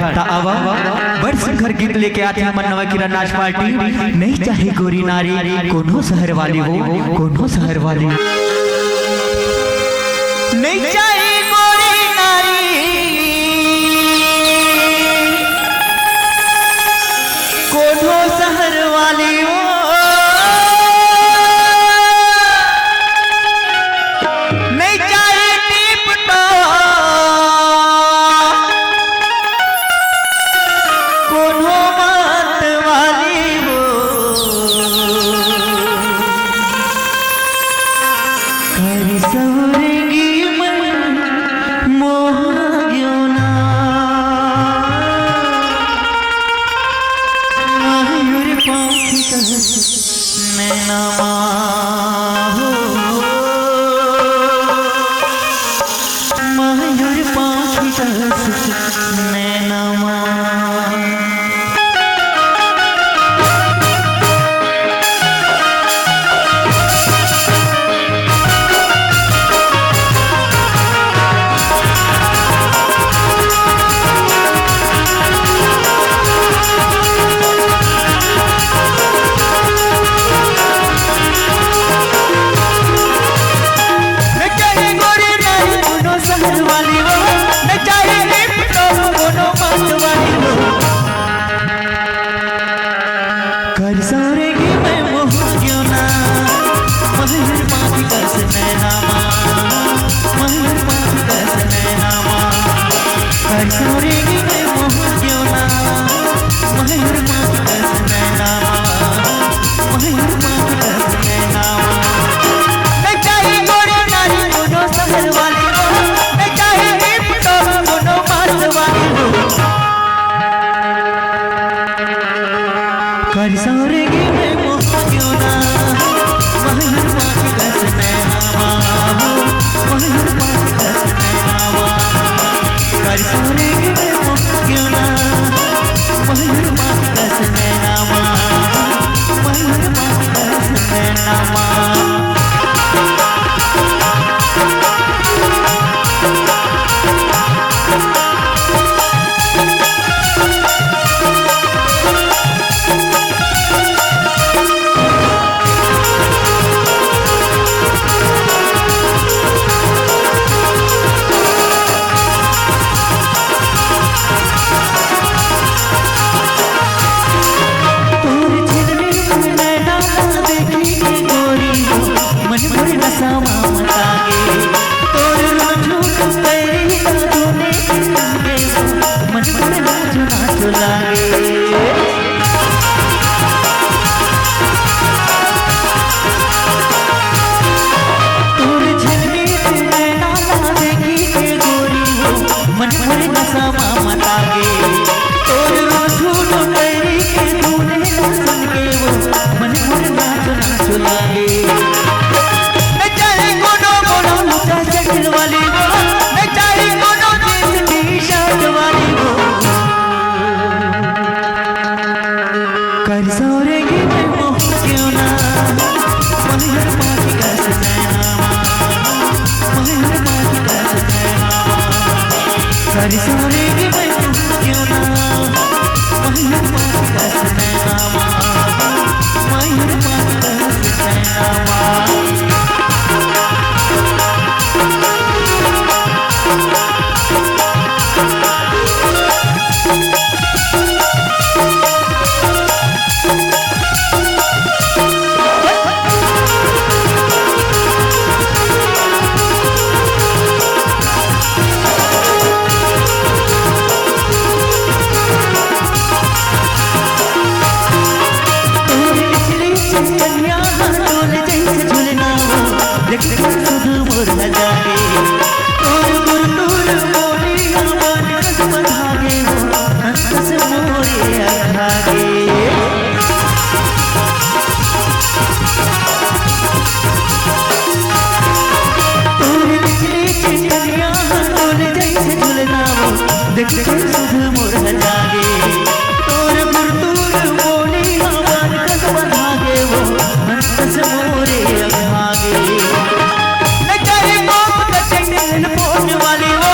ता अब बड़ सुंदर गीत लेके आते हैं मनवा की नाच पार्टी। नहीं चाहे गोरी नारी कोनो शहर वाली हो, कोनो शहर वाली नहीं चाहे गोरी नारी कोनो शहर वाली हो, नहीं चाहे टिप टॉप कोनो बात वाली हो, कर सवरेगी मन मोह क्यों ना, मयूर पंखी नैना हो, मयूर पंखी नैना कर सवरेगी मैं मोह क्यों ना, मयूर पंखी नैना मयूर पंखी नैना, कर सवरेगी मैं मोह क्यों ना, मयूर पंखी नैना मयूर पंखी नैना। कर सवरेगी मैं मोह क्यों ना, मयूर पंखी नैना मयूर पंखी नैना, कर सवरेगी मैं मोह क्यों ना, मयूर पंखी नैना मयूर पंखी नैना। देख देख सुध मोर जागे तोर गुरतूर बोली हवन कस बधागे वो मनस मोरे अभागे न चाहे गोप कचन पोन वाली वो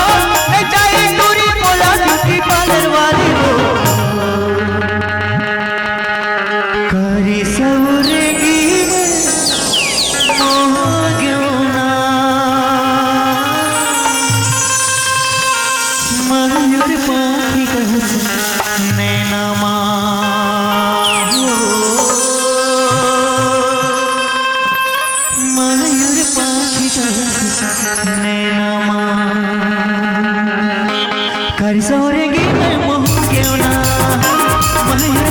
न चाहे दूरी बोला ब्यूटी पार्लर वाली मयूर पाखी कहस नैनमा मयूर पाखी कहस नैनमा कर सोरे गे मोह क्यों ना मयूर